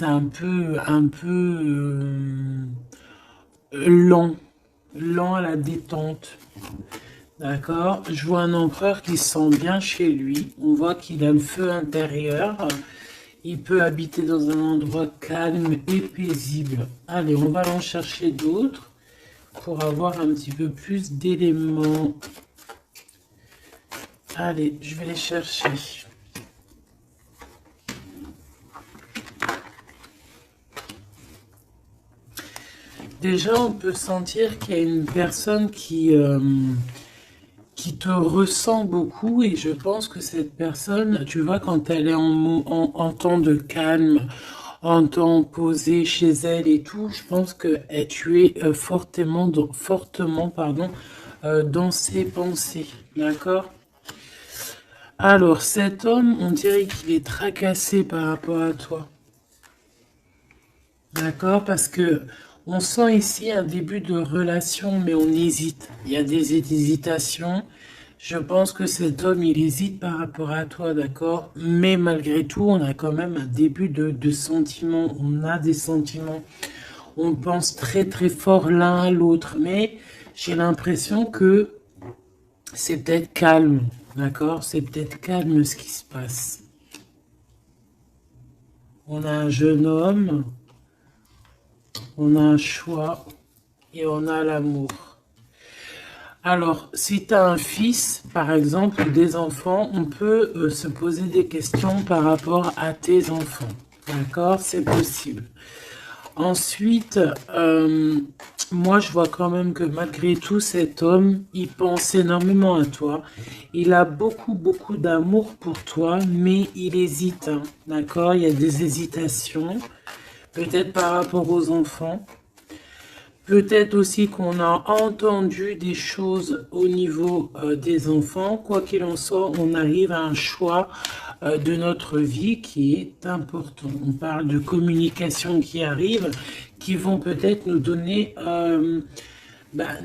c'est un peu lent, lent à la détente. D'accord? Je vois un empereur qui se sent bien chez lui. On voit qu'il a le feu intérieur. Il peut habiter dans un endroit calme et paisible. Allez, on va en chercher d'autres pour avoir un petit peu plus d'éléments. Allez, je vais les chercher. Déjà, on peut sentir qu'il y a une personne qui te ressent beaucoup et je pense que cette personne, tu vois, quand elle est en temps de calme, en temps posé chez elle et tout, je pense que tu es fortement, pardon, dans ses pensées, d'accord? Alors, cet homme, on dirait qu'il est tracassé par rapport à toi, d'accord? Parce que on sent ici un début de relation, mais on hésite. Il y a des hésitations. Je pense que cet homme, il hésite par rapport à toi, d'accord? Mais malgré tout, on a quand même un début de sentiments. On a des sentiments. On pense très très fort l'un à l'autre. Mais j'ai l'impression que c'est peut-être calme, d'accord? C'est peut-être calme ce qui se passe. On a un jeune homme, on a un choix et on a l'amour. Alors, si tu as un fils, par exemple, ou des enfants, on peut se poser des questions par rapport à tes enfants. D'accord? C'est possible. Ensuite, moi, je vois quand même que malgré tout, cet homme, il pense énormément à toi. Il a beaucoup, beaucoup d'amour pour toi, mais il hésite. Hein. D'accord? Il y a des hésitations, peut-être par rapport aux enfants. Peut-être aussi qu'on a entendu des choses au niveau des enfants. Quoi qu'il en soit, on arrive à un choix de notre vie qui est important. On parle de communication qui arrive, qui vont peut-être nous donner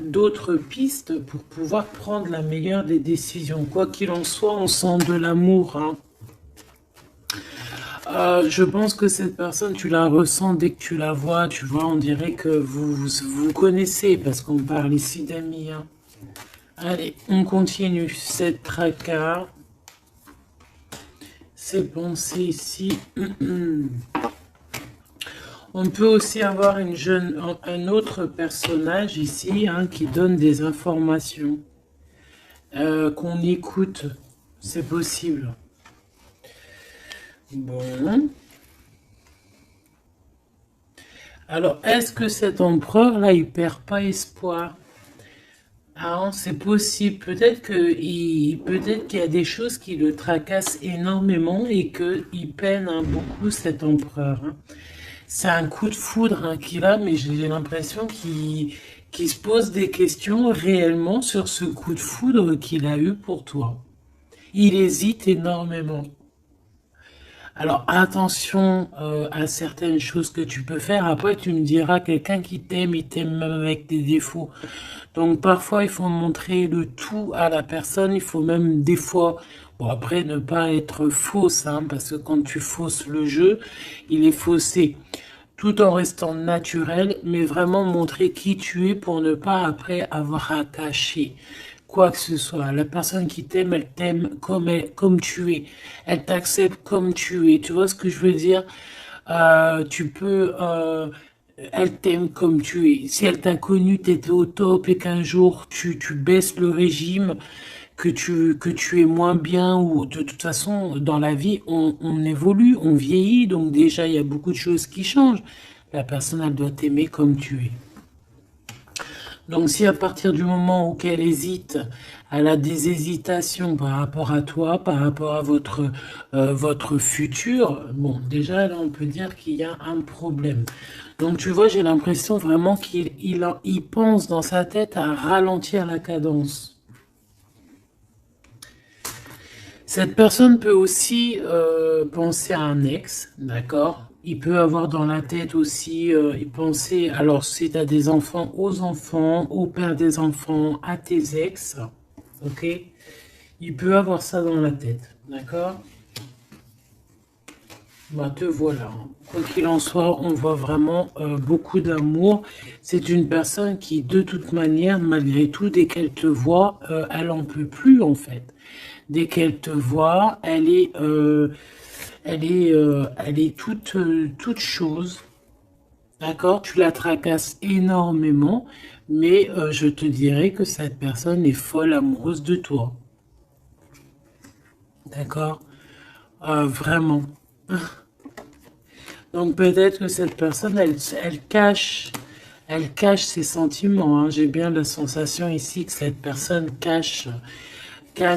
d'autres pistes pour pouvoir prendre la meilleure des décisions. Quoi qu'il en soit, on sent de l'amour. Hein. Je pense que cette personne, tu la ressens dès que tu la vois. Tu vois, on dirait que vous connaissez parce qu'on parle ici d'amis. Hein. Allez, on continue. Cette tracas, ces pensées ici. On peut aussi avoir un autre personnage ici hein, qui donne des informations qu'on écoute. C'est possible. Bon. Alors, est-ce que cet empereur-là, il perd pas espoir? Ah, c'est possible. Peut-être qu'il y a des choses qui le tracassent énormément et qu'il peine hein, beaucoup cet empereur. Hein. C'est un coup de foudre hein, qu'il a, mais j'ai l'impression qu'il se pose des questions réellement sur ce coup de foudre qu'il a eu pour toi. Il hésite énormément. Alors attention à certaines choses que tu peux faire. Après, tu me diras, quelqu'un qui t'aime, il t'aime même avec tes défauts. Donc parfois, il faut montrer le tout à la personne. Il faut même des fois, bon après, ne pas être fausse, hein, parce que quand tu fausses le jeu, il est faussé. Tout en restant naturel, mais vraiment montrer qui tu es pour ne pas après avoir à cacher quoi que ce soit. La personne qui t'aime, elle t'aime comme tu es. Elle t'accepte comme tu es. Tu vois ce que je veux dire? Elle t'aime comme tu es. Si elle t'a connu, t'étais au top et qu'un jour tu baisses le régime, que tu es moins bien ou de toute façon, dans la vie, on évolue, on vieillit, donc déjà, il y a beaucoup de choses qui changent. La personne, elle doit t'aimer comme tu es. Donc si à partir du moment où qu'elle hésite, elle a des hésitations par rapport à toi, par rapport à votre futur, bon, déjà là on peut dire qu'il y a un problème. Donc tu vois, j'ai l'impression vraiment qu'il pense dans sa tête à ralentir la cadence. Cette personne peut aussi penser à un ex, d'accord? Il peut avoir dans la tête aussi, y penser, alors si tu as des enfants, aux enfants, au père des enfants, à tes ex, ok? Il peut avoir ça dans la tête, d'accord? Bah, te voilà. Quoi qu'il en soit, on voit vraiment beaucoup d'amour. C'est une personne qui, de toute manière, malgré tout, dès qu'elle te voit, elle en peut plus en fait. Dès qu'elle te voit, elle est toute chose. D'accord? Tu la tracasses énormément, mais je te dirais que cette personne est folle amoureuse de toi. D'accord? Vraiment. Donc peut-être que cette personne, elle cache ses sentiments, hein. J'ai bien la sensation ici que cette personne cache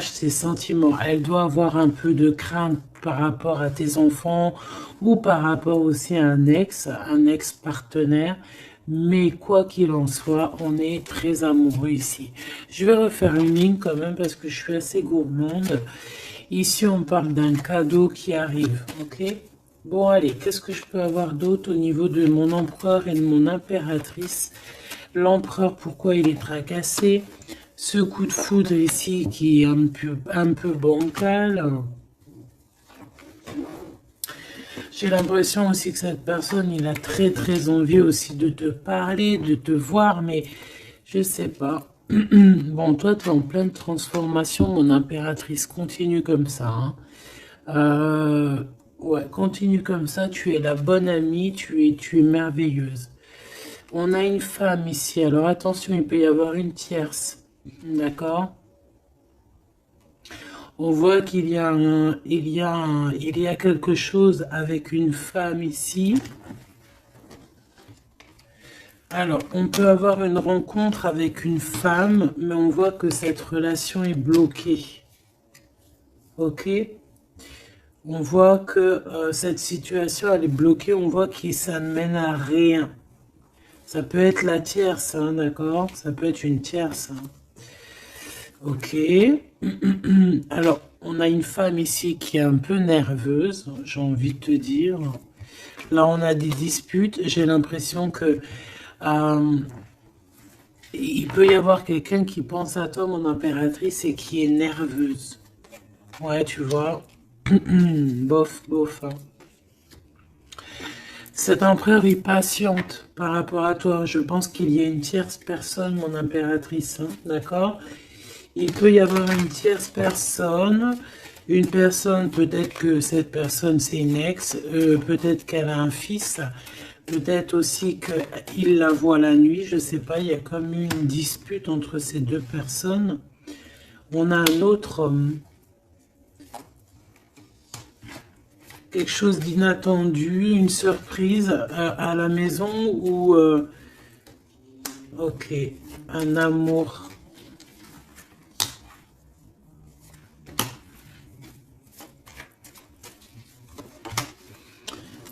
ses sentiments. Elle doit avoir un peu de crainte par rapport à tes enfants ou par rapport aussi à un ex-partenaire. Mais quoi qu'il en soit, on est très amoureux ici. Je vais refaire une ligne quand même parce que je suis assez gourmande. Ici, on parle d'un cadeau qui arrive, ok? Bon, allez, qu'est-ce que je peux avoir d'autre au niveau de mon empereur et de mon impératrice? L'empereur, pourquoi il est tracassé? Ce coup de foudre ici qui est un peu bancal. J'ai l'impression aussi que cette personne, il a très très envie aussi de te parler, de te voir, mais je sais pas. Bon, toi, tu es en pleine transformation, mon impératrice. Continue comme ça, hein. Euh, ouais, continue comme ça. Tu es la bonne amie, tu es merveilleuse. On a une femme ici. Alors attention, il peut y avoir une tierce. D'accord? On voit il y a quelque chose avec une femme ici. Alors, on peut avoir une rencontre avec une femme, mais on voit que cette relation est bloquée. Ok? On voit que cette situation, elle est bloquée. On voit que ça ne mène à rien. Ça peut être la tierce, hein, d'accord? Ça peut être une tierce, hein. Ok. Alors, on a une femme ici qui est un peu nerveuse, j'ai envie de te dire. Là, on a des disputes. J'ai l'impression que euh, il peut y avoir quelqu'un qui pense à toi, mon impératrice, et qui est nerveuse. Ouais, tu vois. Bof, bof, hein. Cet empereur est patiente par rapport à toi. Je pense qu'il y a une tierce personne, mon impératrice, hein, d'accord? Il peut y avoir une tierce personne. Une personne, peut-être que cette personne c'est une ex, peut-être qu'elle a un fils, peut-être aussi qu'il la voit la nuit, je sais pas, il y a comme une dispute entre ces deux personnes. On a un autre homme, quelque chose d'inattendu, une surprise à la maison ou ok, un amour.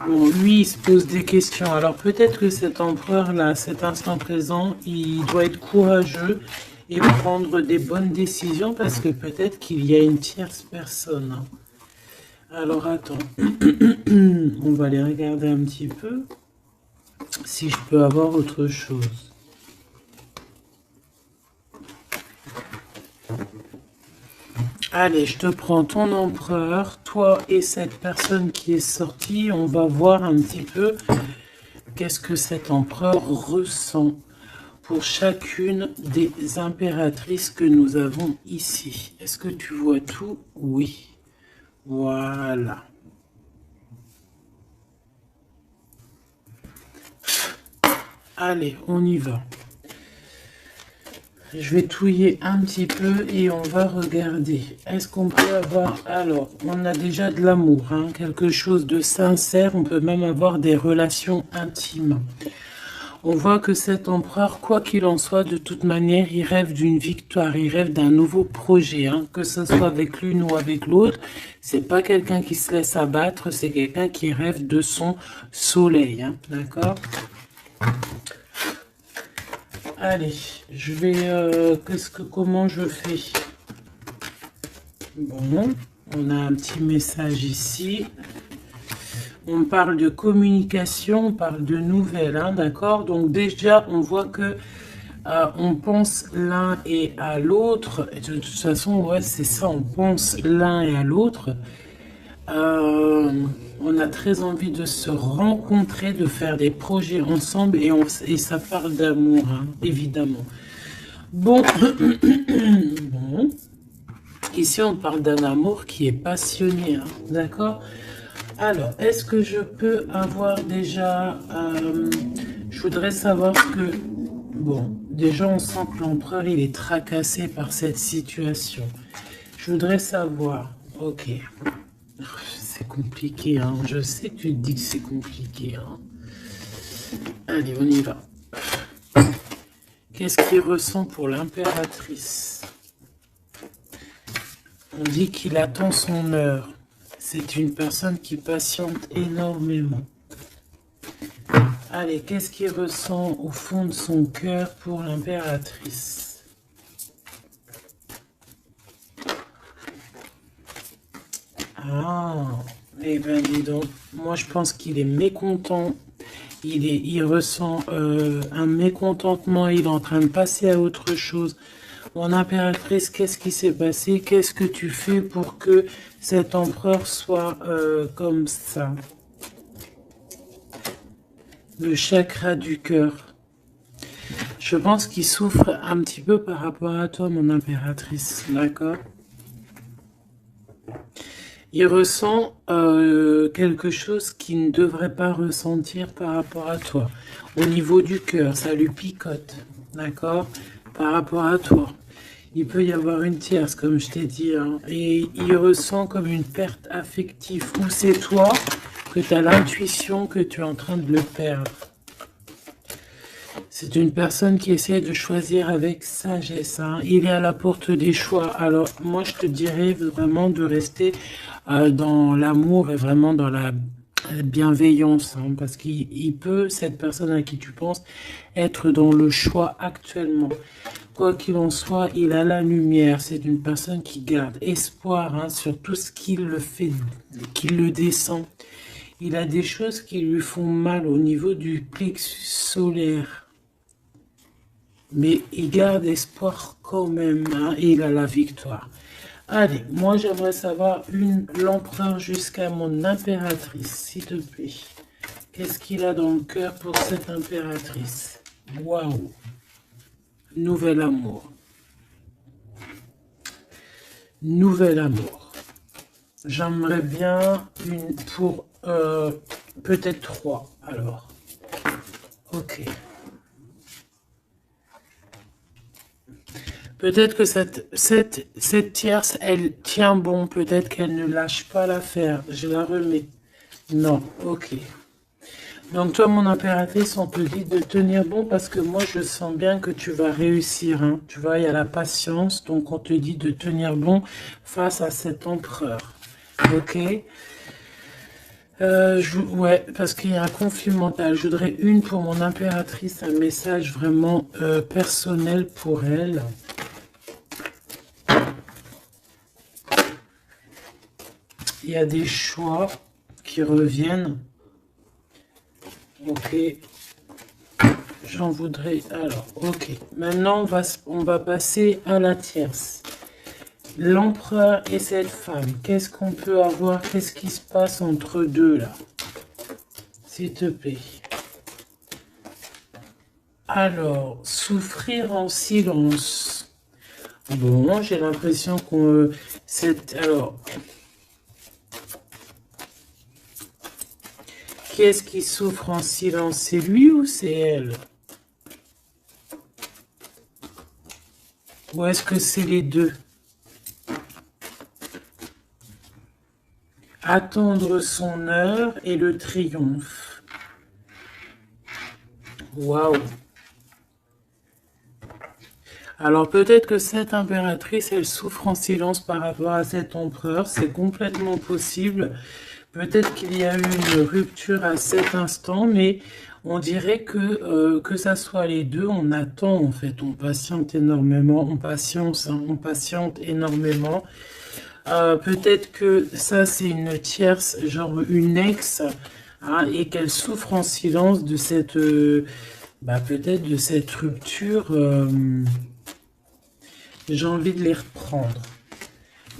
Bon, lui, il se pose des questions. Alors peut-être que cet empereur-là, à cet instant présent, il doit être courageux et prendre des bonnes décisions parce que peut-être qu'il y a une tierce personne, hein. Alors attends, on va aller regarder un petit peu si je peux avoir autre chose. Allez, je te prends ton empereur, toi et cette personne qui est sortie. On va voir un petit peu qu'est-ce que cet empereur ressent pour chacune des impératrices que nous avons ici. Est-ce que tu vois tout? Oui. Voilà. Allez, on y va. Je vais touiller un petit peu et on va regarder. Est-ce qu'on peut avoir... Alors, on a déjà de l'amour, hein, quelque chose de sincère. On peut même avoir des relations intimes. On voit que cet empereur, quoi qu'il en soit, de toute manière, il rêve d'une victoire, il rêve d'un nouveau projet, hein, que ce soit avec l'une ou avec l'autre. C'est pas quelqu'un qui se laisse abattre, c'est quelqu'un qui rêve de son soleil, hein, d'accord? Allez, je vais... comment je fais? Bon, on a un petit message ici. On parle de communication, on parle de nouvelles, hein, d'accord? Donc déjà, on voit que on pense l'un et à l'autre. De toute façon, ouais, c'est ça, on pense l'un et à l'autre. On a très envie de se rencontrer, de faire des projets ensemble et ça parle d'amour, hein, évidemment. Bon, bon, ici on parle d'un amour qui est passionné, hein, d'accord? Alors, est-ce que je peux avoir déjà... je voudrais savoir ce que... Bon, déjà on sent que l'empereur il est tracassé par cette situation. Je voudrais savoir... Ok. C'est compliqué, hein. Je sais que tu te dis que c'est compliqué, hein. Allez, on y va. Qu'est-ce qu'il ressent pour l'impératrice? On dit qu'il attend son heure. C'est une personne qui patiente énormément. Allez, qu'est-ce qu'il ressent au fond de son cœur pour l'impératrice? Ah, eh ben dis donc, moi je pense qu'il est mécontent. Il ressent un mécontentement, il est en train de passer à autre chose. Mon impératrice, qu'est-ce qui s'est passé? Qu'est-ce que tu fais pour que cet empereur soit comme ça? Le chakra du cœur. Je pense qu'il souffre un petit peu par rapport à toi, mon impératrice, d'accord? Il ressent quelque chose qu'il ne devrait pas ressentir par rapport à toi. Au niveau du cœur, ça lui picote, d'accord? Par rapport à toi. Il peut y avoir une tierce, comme je t'ai dit, hein, et il ressent comme une perte affective. Ou c'est toi que tu as l'intuition que tu es en train de le perdre. C'est une personne qui essaie de choisir avec sagesse, hein. Il est à la porte des choix. Alors, moi, je te dirais vraiment de rester dans l'amour et vraiment dans la bienveillance, hein, parce qu'il peut, cette personne à qui tu penses, être dans le choix actuellement. Quoi qu'il en soit, il a la lumière. C'est une personne qui garde espoir, hein, sur tout ce qu'il le fait, qu'il le descend. Il a des choses qui lui font mal au niveau du plexus solaire. Mais il garde espoir quand même, hein, et il a la victoire. Allez, moi j'aimerais savoir l'empereur jusqu'à mon impératrice, s'il te plaît. Qu'est-ce qu'il a dans le cœur pour cette impératrice? Waouh! Nouvel amour. Nouvel amour. J'aimerais bien une pour peut-être 3 alors. Ok. Peut-être que cette tierce, elle tient bon. Peut-être qu'elle ne lâche pas l'affaire. Je la remets. Non, ok. Donc toi, mon impératrice, on te dit de tenir bon parce que moi, je sens bien que tu vas réussir, hein. Tu vois, il y a la patience. Donc on te dit de tenir bon face à cet empereur. Ok. Ouais, parce qu'il y a un conflit mental. Je voudrais une pour mon impératrice, un message vraiment personnel pour elle. Il y a des choix qui reviennent. Ok. J'en voudrais... Alors, ok. Maintenant, on va passer à la tierce. L'empereur et cette femme. Qu'est-ce qu'on peut avoir? Qu'est-ce qui se passe entre deux, là? S'il te plaît. Alors, souffrir en silence. Bon, j'ai l'impression qu'on... Alors... Qui est-ce qui souffre en silence? C'est lui ou c'est elle? Ou est-ce que c'est les deux? Attendre son heure et le triomphe. Waouh! Alors peut-être que cette impératrice, elle souffre en silence par rapport à cet empereur. C'est complètement possible. Peut-être qu'il y a eu une rupture à cet instant, mais on dirait que ça soit les deux, on attend en fait, on patiente énormément, on patiente, hein, on patiente énormément. Peut-être que ça c'est une tierce, genre une ex, hein, et qu'elle souffre en silence de cette, peut-être de cette rupture. J'ai envie de les reprendre.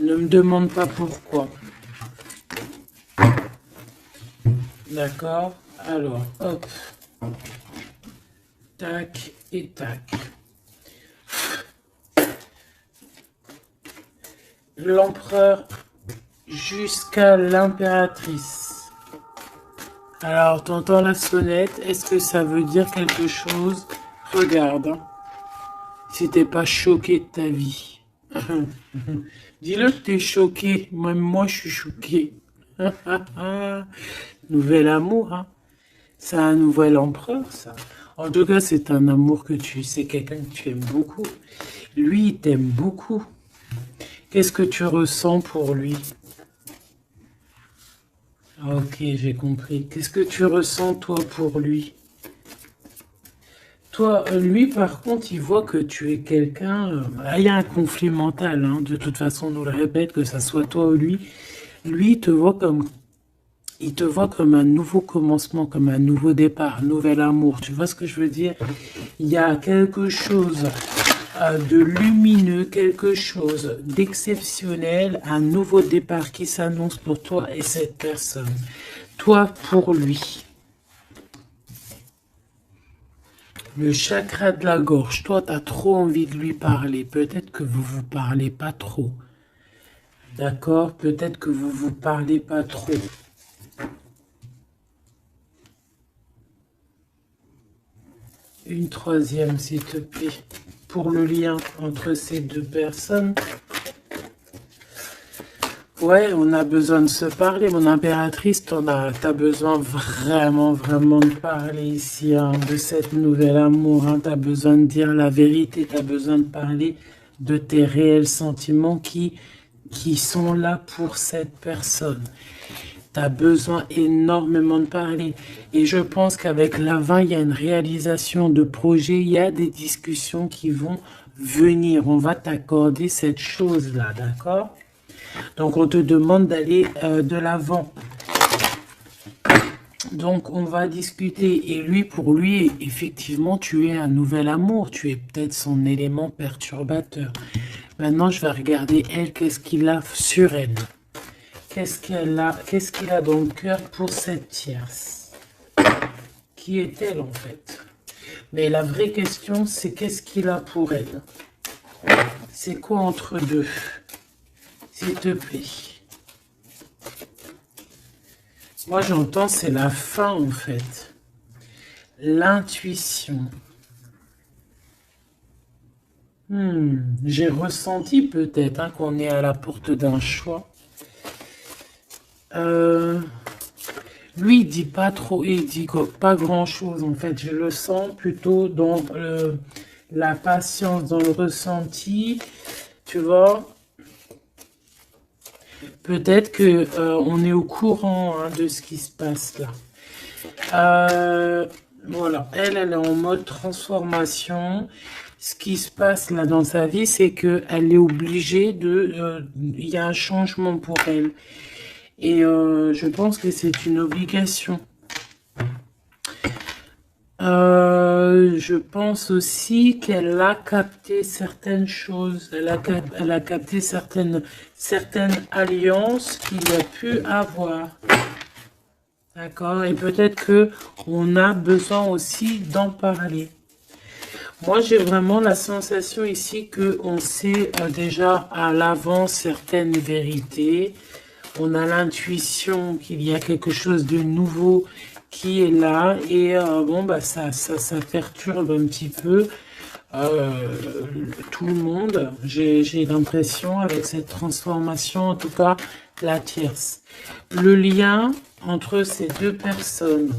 Ne me demande pas pourquoi. D'accord? Alors, hop, tac et tac. L'empereur jusqu'à l'impératrice. Alors, t'entends la sonnette, est-ce que ça veut dire quelque chose? Regarde, hein, si t'es pas choqué de ta vie. Dis-le que t'es choqué, même moi je suis choqué. Nouvel amour, hein. C'est un nouvel empereur, ça. En tout cas, c'est un amour que c'est quelqu'un que tu aimes beaucoup. Lui, il t'aime beaucoup. Qu'est-ce que tu ressens pour lui? Ah, ok, j'ai compris. Qu'est-ce que tu ressens, toi, pour lui? Toi, lui, par contre, il voit que tu es quelqu'un... il y a un conflit mental, hein. De toute façon, on nous le répète, que ça soit toi ou lui. Lui, il te voit comme un nouveau commencement, comme un nouveau départ, un nouvel amour. Tu vois ce que je veux dire? Il y a quelque chose de lumineux, quelque chose d'exceptionnel, un nouveau départ qui s'annonce pour toi et cette personne. Toi pour lui. Le chakra de la gorge, toi, tu as trop envie de lui parler. Peut-être que vous vous parlez pas trop. D'accord? Peut-être que vous vous parlez pas trop. Une troisième, s'il te plaît, pour le lien entre ces deux personnes. Ouais, on a besoin de se parler, mon impératrice, t'as besoin vraiment, vraiment de parler ici, hein, de cette nouvelle amour, hein, t'as besoin de dire la vérité, t'as besoin de parler de tes réels sentiments qui sont là pour cette personne. T'as besoin énormément de parler. Et je pense qu'avec l'avant, il y a une réalisation de projet, il y a des discussions qui vont venir. On va t'accorder cette chose-là, d'accord? Donc, on te demande d'aller de l'avant. Donc, on va discuter. Et lui, pour lui, effectivement, tu es un nouvel amour. Tu es peut-être son élément perturbateur. Maintenant, je vais regarder, elle, qu'est-ce qu'il a sur elle. Qu'est-ce qu'il a dans le cœur pour cette tierce? Qui est-elle, en fait? Mais la vraie question, c'est qu'est-ce qu'il a pour elle? C'est quoi entre deux? S'il te plaît. Moi, j'entends, c'est la fin, en fait. L'intuition. J'ai ressenti peut-être hein, qu'on est à la porte d'un choix. Lui, il dit pas trop, il dit pas grand-chose, en fait. Je le sens plutôt dans la patience, dans le ressenti, tu vois. Peut-être que on est au courant hein, de ce qui se passe là. Voilà, elle est en mode transformation. Ce qui se passe là dans sa vie, c'est qu'elle est obligée de... Il y a un changement pour elle. Et je pense que c'est une obligation. Je pense aussi qu'elle a capté certaines choses. Elle a capté certaines alliances qu'il a pu avoir. D'accord? Et peut-être que on a besoin aussi d'en parler. Moi, j'ai vraiment la sensation ici qu'on sait déjà à l'avance certaines vérités. On a l'intuition qu'il y a quelque chose de nouveau qui est là. Et bon, bah, ça perturbe un petit peu tout le monde. J'ai l'impression avec cette transformation, en tout cas, la tierce. Le lien entre ces deux personnes.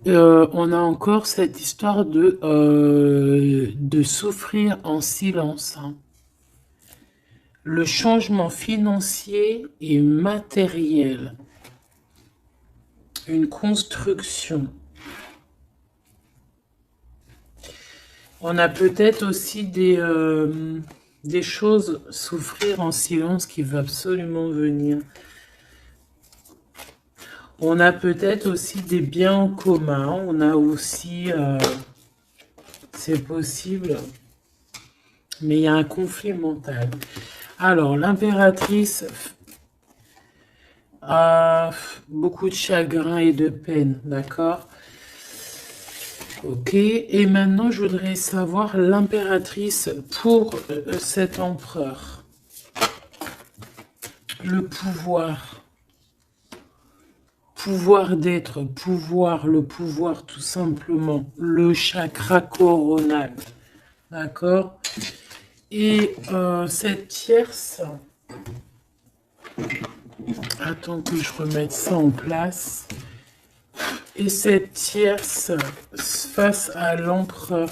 On a encore cette histoire de souffrir en silence. Hein. Le changement financier et matériel. Une construction. On a peut-être aussi des choses, souffrir en silence qui veut absolument venir. On a peut-être aussi des biens en commun. On a aussi... c'est possible. Mais il y a un conflit mental. Alors, l'impératrice... Beaucoup de chagrin et de peine, d'accord? Ok, et maintenant je voudrais savoir l'impératrice pour cet empereur. Le pouvoir. Pouvoir d'être, pouvoir, le pouvoir tout simplement. Le chakra coronal, d'accord? Et cette tierce, attends que je remette ça en place. Et cette tierce face à l'empereur.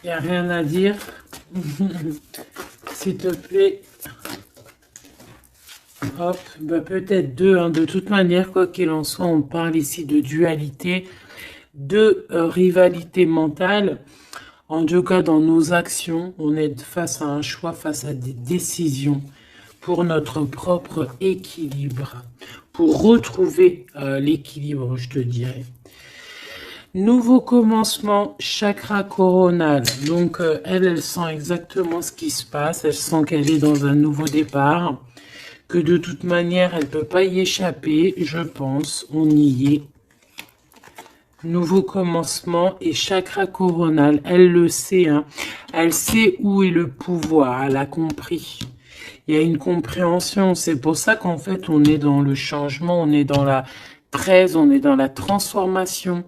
Il n'y a rien à dire. S'il te plaît. Hop, bah peut-être deux, hein. De toute manière, quoi qu'il en soit, on parle ici de dualité, de rivalité mentale. En tout cas, dans nos actions, on est face à un choix, face à des décisions pour notre propre équilibre, pour retrouver l'équilibre, je te dirais. Nouveau commencement, chakra coronal. Donc, elle sent exactement ce qui se passe. Elle sent qu'elle est dans un nouveau départ, que de toute manière, elle ne peut pas y échapper, je pense. On y est. Nouveau commencement et chakra coronal. Elle le sait, hein. Elle sait où est le pouvoir. Elle a compris. Il y a une compréhension. C'est pour ça qu'en fait, on est dans le changement, on est dans la 13, on est dans la transformation.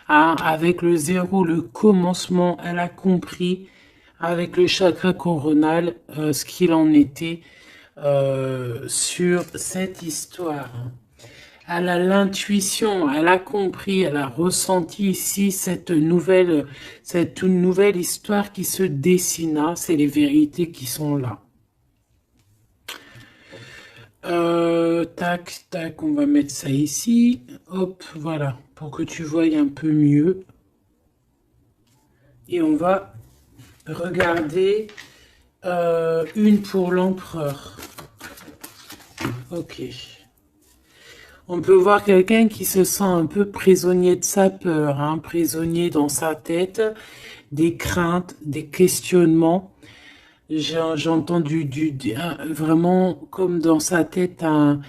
Ah, avec le zéro, le commencement, elle a compris avec le chakra coronal ce qu'il en était sur cette histoire. Elle a l'intuition, elle a compris, elle a ressenti ici cette nouvelle histoire qui se dessina. C'est les vérités qui sont là. Tac, tac, on va mettre ça ici. Hop, voilà, pour que tu voyes un peu mieux. Et on va regarder une pour l'empereur. Ok. On peut voir quelqu'un qui se sent un peu prisonnier de sa peur, hein, prisonnier dans sa tête, des craintes, des questionnements. J'ai entendu vraiment comme dans sa tête un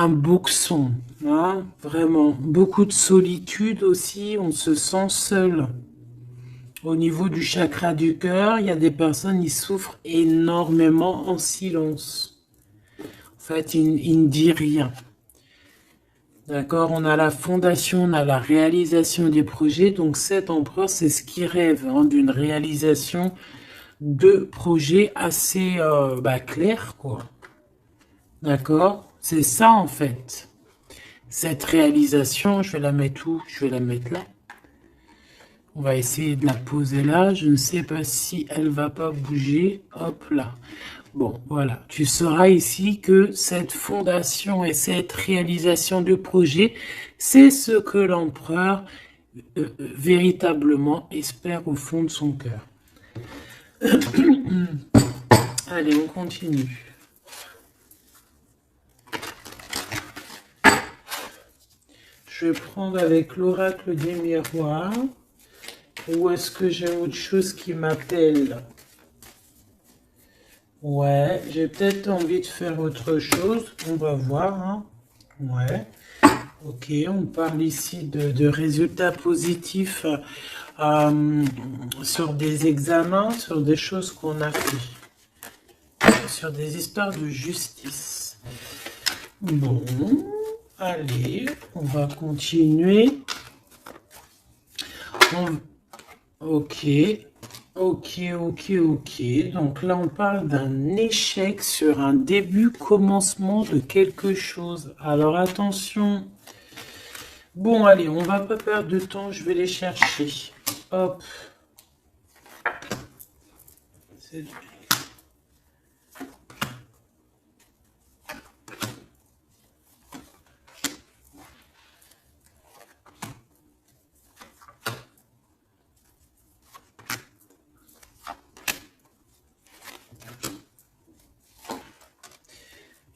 boxon, hein, vraiment. Beaucoup de solitude aussi, on se sent seul. Au niveau du chakra du cœur, il y a des personnes qui souffrent énormément en silence. En fait, ils ne disent rien. D'accord, on a la fondation, on a la réalisation des projets. Donc cet empereur, c'est ce qui rêve hein, d'une réalisation de projets assez clairs, quoi. D'accord, c'est ça en fait. Cette réalisation, je vais la mettre où? Je vais la mettre là. On va essayer de la poser là. Je ne sais pas si elle va pas bouger. Hop là. Bon, voilà. Tu sauras ici que cette fondation et cette réalisation de projet, c'est ce que l'empereur véritablement espère au fond de son cœur. Allez, on continue. Je vais prendre avec l'oracle des miroirs. Ou est-ce que j'ai autre chose qui m'appelle? Ouais, j'ai peut-être envie de faire autre chose. On va voir. Hein. Ouais. Ok, on parle ici de résultats positifs sur des examens, sur des choses qu'on a fait, sur des histoires de justice. Bon, allez, on va continuer. Ok, ok. Donc là, on parle d'un échec sur un début, commencement de quelque chose. Alors attention. Bon, allez, on va pas perdre de temps, je vais les chercher. Hop.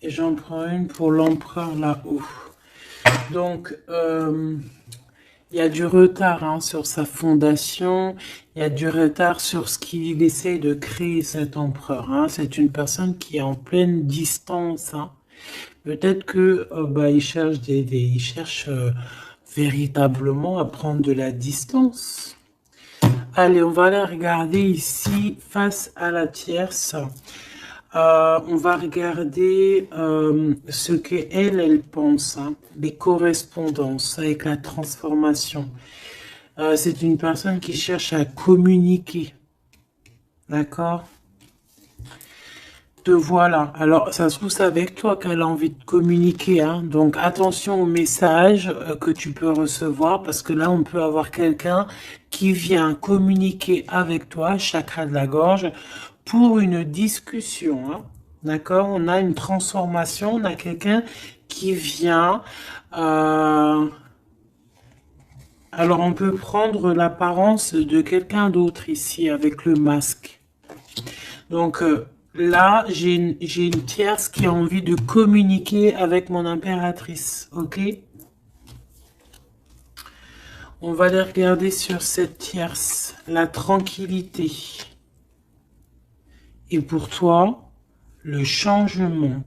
Et j'en prends une pour l'empereur là-haut. Donc, Il y a du retard hein, sur sa fondation, il y a du retard sur ce qu'il essaie de créer cet empereur. Hein. C'est une personne qui est en pleine distance. Hein. Peut-être que bah, il cherche il cherche véritablement à prendre de la distance. Allez, on va aller regarder ici face à la tierce. On va regarder ce qu'elle, elle pense, hein, les correspondances avec la transformation. C'est une personne qui cherche à communiquer, d'accord? Te voilà. Alors, ça se trouve, c'est avec toi qu'elle a envie de communiquer, hein. Donc, attention aux messages que tu peux recevoir, parce que là, on peut avoir quelqu'un qui vient communiquer avec toi, chakra de la gorge, pour une discussion, hein. D'accord? On a une transformation, on a quelqu'un qui vient... Alors, on peut prendre l'apparence de quelqu'un d'autre ici, avec le masque. Donc là, j'ai une tierce qui a envie de communiquer avec mon impératrice, ok? On va aller regarder sur cette tierce, la tranquillité. Et pour toi, le changement.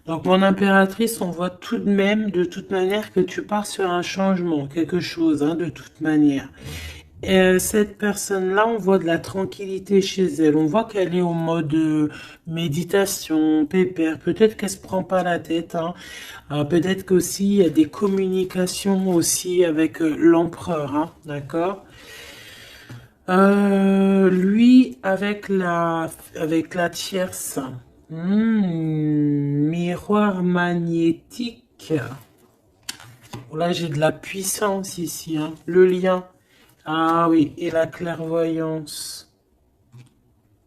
Donc mon impératrice, on voit tout de même, de toute manière, que tu pars sur un changement, quelque chose, hein, de toute manière. Cette personne-là, on voit de la tranquillité chez elle. On voit qu'elle est en mode méditation, pépère. Peut-être qu'elle se prend pas la tête. Hein. Peut-être qu'aussi il y a des communications aussi avec l'empereur. Hein, d'accord. Lui avec la tierce. Miroir magnétique. Là, j'ai de la puissance ici. Hein. Le lien. Ah oui, et la clairvoyance.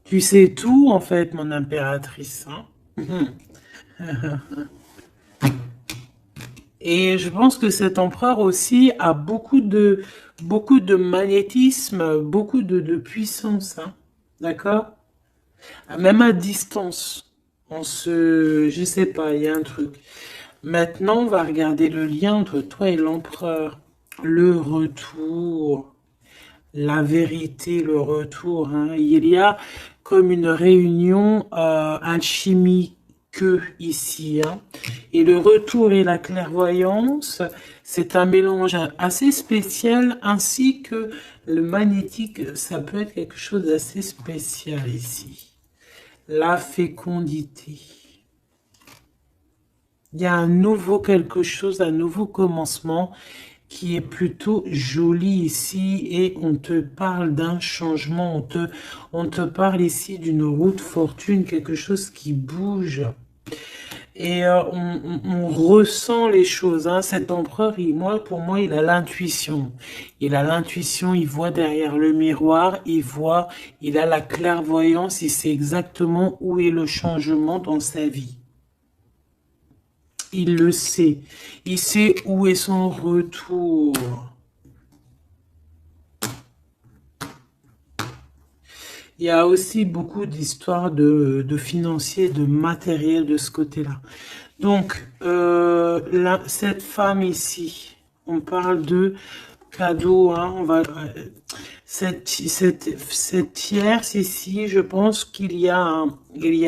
Tu sais tout, en fait, mon impératrice. Hein. Et je pense que cet empereur aussi a beaucoup de magnétisme, beaucoup de puissance. Hein. D'accord? Même à distance. Je sais pas, il y a un truc. Maintenant, on va regarder le lien entre toi et l'empereur. Le retour. La vérité, le retour. Hein. Il y a comme une réunion alchimique ici. Hein. Et le retour et la clairvoyance, c'est un mélange assez spécial, ainsi que le magnétique, ça peut être quelque chose d'assez spécial ici. La fécondité. Il y a un nouveau quelque chose, un nouveau commencement qui est plutôt joli ici et on te parle d'un changement, on te parle ici d'une route fortune, quelque chose qui bouge. Et on ressent les choses. Hein. Cet empereur, pour moi, il a l'intuition. Il a l'intuition, il voit derrière le miroir, il a la clairvoyance, il sait exactement où est le changement dans sa vie. Il le sait. Il sait où est son retour. Il y a aussi beaucoup d'histoires de financiers, de matériel de ce côté-là. Donc, cette femme ici, on parle de cadeau. Hein, cette tierce ici, je pense qu'il y a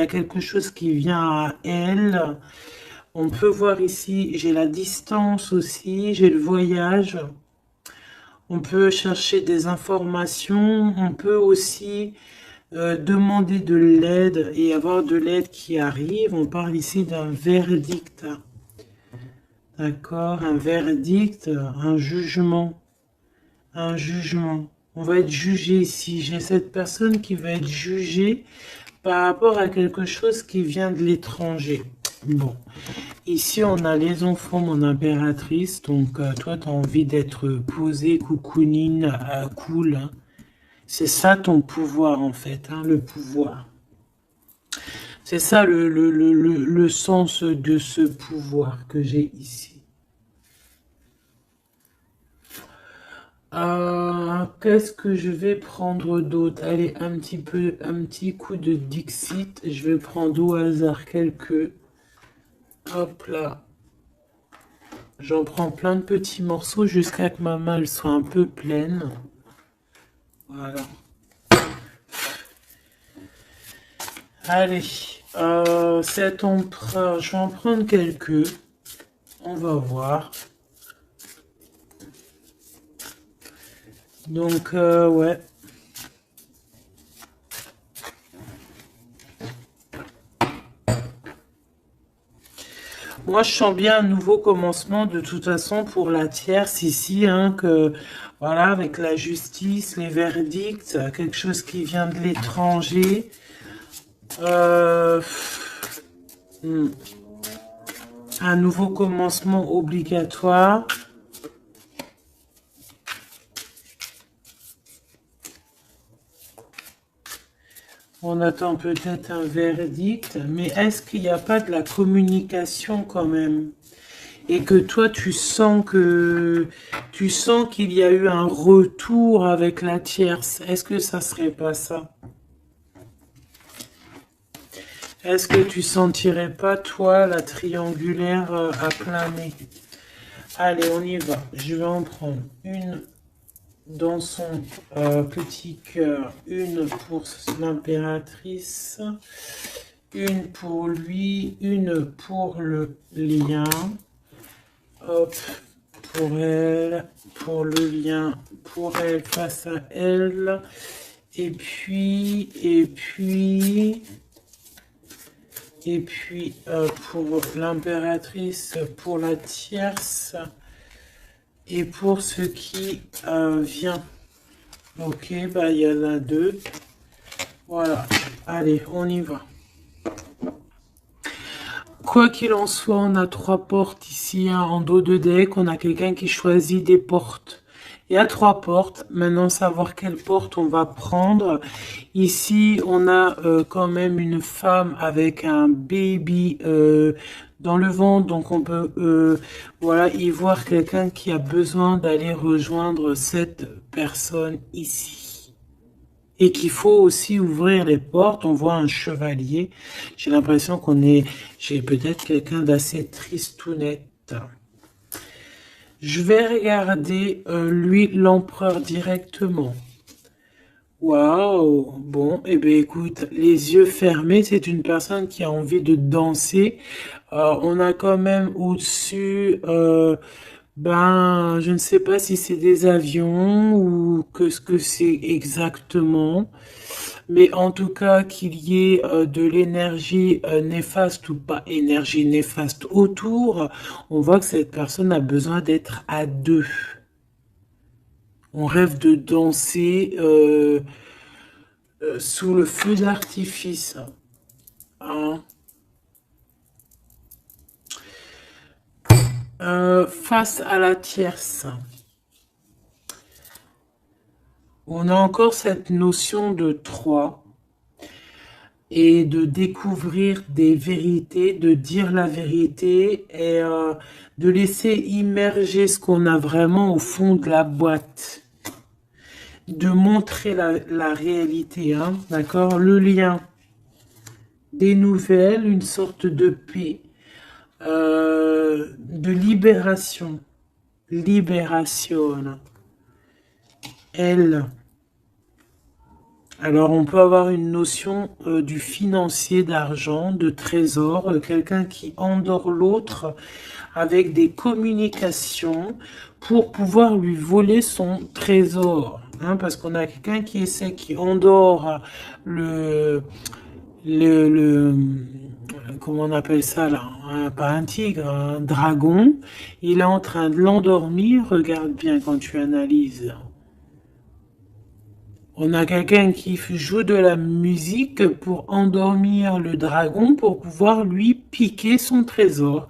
quelque chose qui vient à elle. On peut voir ici, j'ai la distance aussi, j'ai le voyage. On peut chercher des informations. On peut aussi demander de l'aide et avoir de l'aide qui arrive. On parle ici d'un verdict. D'accord? Un verdict, un jugement. Un jugement. On va être jugé ici. J'ai cette personne qui va être jugée par rapport à quelque chose qui vient de l'étranger. Bon, ici on a les enfants, mon impératrice, donc toi tu as envie d'être posée, coucounine, cool. Hein. C'est ça ton pouvoir en fait, hein, le pouvoir. C'est ça le sens de ce pouvoir que j'ai ici. Qu'est-ce que je vais prendre d'autre? Allez, un petit coup de Dixit. Je vais prendre au hasard quelques... Hop là. J'en prends plein de petits morceaux jusqu'à que ma main elle soit un peu pleine. Voilà. Allez, cet empereur, je vais en prendre quelques. On va voir. Donc, ouais. Moi, je sens bien un nouveau commencement de toute façon pour la tierce ici, hein, que voilà, avec la justice, les verdicts, quelque chose qui vient de l'étranger. Euh, un nouveau commencement obligatoire. On attend peut-être un verdict, mais est-ce qu'il n'y a pas de la communication quand même? Et que toi, tu sens qu'il y a eu un retour avec la tierce. Est-ce que ça serait pas ça? Est-ce que tu sentirais pas, toi, la triangulaire à plein nez? Allez, on y va. Je vais en prendre une dans son petit cœur, une pour l'impératrice, une pour lui, une pour le lien. Hop, pour elle, pour le lien, pour elle, face à elle. Et puis, pour l'impératrice, pour la tierce, et pour ce qui vient. Ok, bah il y en a deux. Voilà, allez, on y va. Quoi qu'il en soit, on a 3 portes ici, hein, en dos de deck. On a quelqu'un qui choisit des portes. Il y a 3 portes. Maintenant, savoir quelle porte on va prendre. Ici, on a quand même une femme avec un baby dans le ventre. Donc, on peut voilà, y voir quelqu'un qui a besoin d'aller rejoindre cette personne ici. Et qu'il faut aussi ouvrir les portes. On voit un chevalier. J'ai l'impression j'ai peut-être quelqu'un d'assez tristounette. Je vais regarder, lui, l'empereur directement. Waouh! Bon, eh bien, écoute, les yeux fermés, c'est une personne qui a envie de danser. On a quand même au-dessus, je ne sais pas si c'est des avions ou que ce que c'est exactement. Mais en tout cas, qu'il y ait de l'énergie néfaste ou pas énergie néfaste autour, on voit que cette personne a besoin d'être à deux. On rêve de danser sous le feu d'artifice. Hein. Face à la tierce. On a encore cette notion de 3 et de découvrir des vérités, de dire la vérité et de laisser immerger ce qu'on a vraiment au fond de la boîte. De montrer la réalité, hein, d'accord? Le lien, des nouvelles, une sorte de paix, de libération. Libération. Elle. Alors, on peut avoir une notion du financier, d'argent, de trésor, quelqu'un qui endort l'autre avec des communications pour pouvoir lui voler son trésor. Hein, parce qu'on a quelqu'un qui endort comment on appelle ça là, hein, pas un tigre, un dragon. Il est en train de l'endormir. Regarde bien quand tu analyses. On a quelqu'un qui joue de la musique pour endormir le dragon pour pouvoir lui piquer son trésor.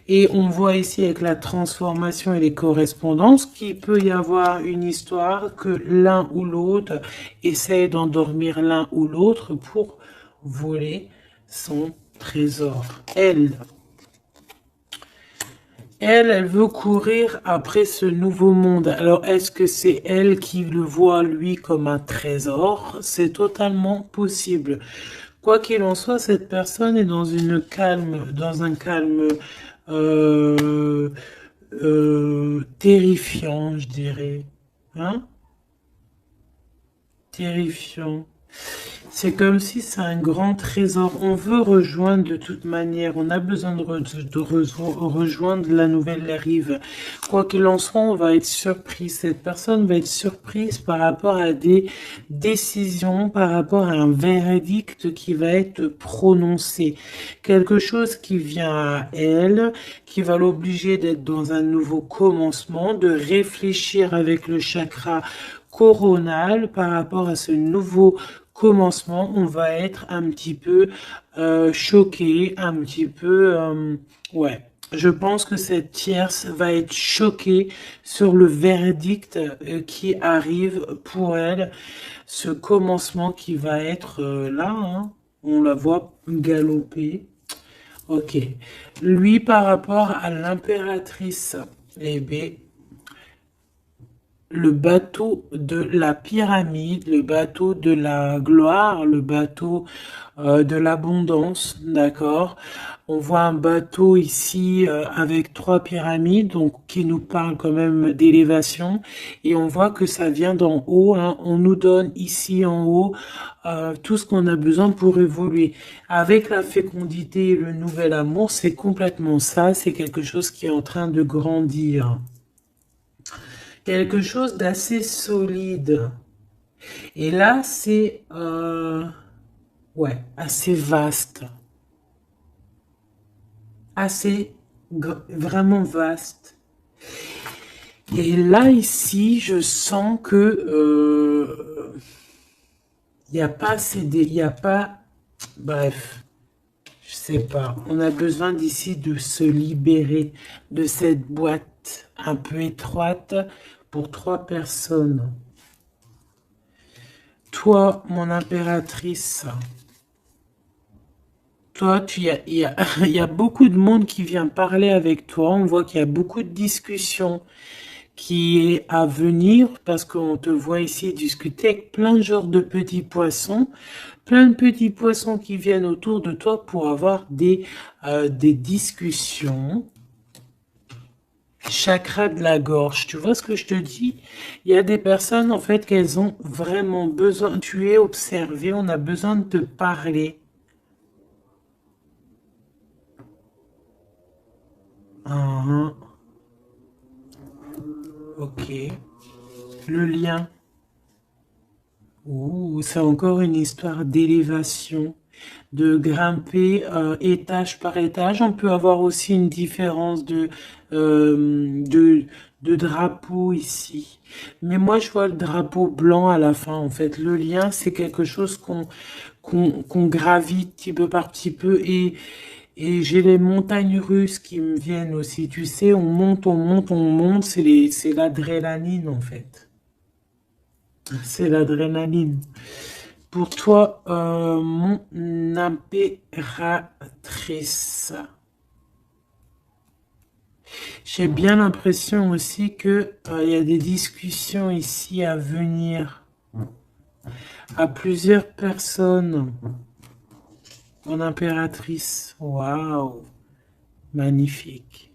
Et on voit ici avec la transformation et les correspondances qu'il peut y avoir une histoire que l'un ou l'autre essaie d'endormir l'un ou l'autre pour voler son trésor. Elle veut courir après ce nouveau monde. Alors, est-ce que c'est elle qui le voit, lui, comme un trésor? C'est totalement possible. Quoi qu'il en soit, cette personne est dans un calme terrifiant, je dirais. Hein? Terrifiant. C'est comme si c'est un grand trésor. On veut rejoindre de toute manière. On a besoin de rejoindre la nouvelle rive. Quoi qu'il en soit, on va être surpris. Cette personne va être surprise par rapport à des décisions, par rapport à un verdict qui va être prononcé. Quelque chose qui vient à elle, qui va l'obliger d'être dans un nouveau commencement, de réfléchir avec le chakra coronal par rapport à ce nouveau commencement. On va être un petit peu choqué, un petit peu... ouais, je pense que cette tierce va être choquée sur le verdict qui arrive pour elle, ce commencement qui va être là, hein. On la voit galoper. Ok. Lui, par rapport à l'impératrice, eh bien, le bateau de la pyramide, le bateau de la gloire, le bateau de l'abondance, d'accord? On voit un bateau ici avec trois pyramides, donc qui nous parle quand même d'élévation, et on voit que ça vient d'en haut, hein. On nous donne ici en haut tout ce qu'on a besoin pour évoluer. Avec la fécondité et le nouvel amour, c'est complètement ça, c'est quelque chose qui est en train de grandir. Quelque chose d'assez solide. Et là, c'est ouais, assez vaste, assez vraiment vaste. Et là, ici, je sens que il n'y a pas assez il y a pas, bref, je sais pas. On a besoin d'ici de se libérer de cette boîte un peu étroite pour trois personnes. Toi, mon impératrice, toi, il y a beaucoup de monde qui vient parler avec toi. On voit qu'il y a beaucoup de discussions qui est à venir parce qu'on te voit ici discuter avec plein de genres de petits poissons. Plein de petits poissons qui viennent autour de toi pour avoir des discussions. Chakra de la gorge, tu vois ce que je te dis? Il y a des personnes, en fait, qu'elles ont vraiment besoin. Tu es observé, on a besoin de te parler. Ah, ok. Le lien. Ouh, c'est encore une histoire d'élévation, de grimper étage par étage. On peut avoir aussi une différence de drapeau ici. Mais moi, je vois le drapeau blanc à la fin, en fait. Le lien, c'est quelque chose qu'on gravite petit peu par petit peu. Et j'ai les montagnes russes qui me viennent aussi. Tu sais, on monte, on monte, on monte. C'est l'adrénaline, en fait. C'est l'adrénaline. Pour toi, mon impératrice, j'ai bien l'impression aussi que il y a des discussions ici à venir à plusieurs personnes. Mon impératrice, waouh, magnifique.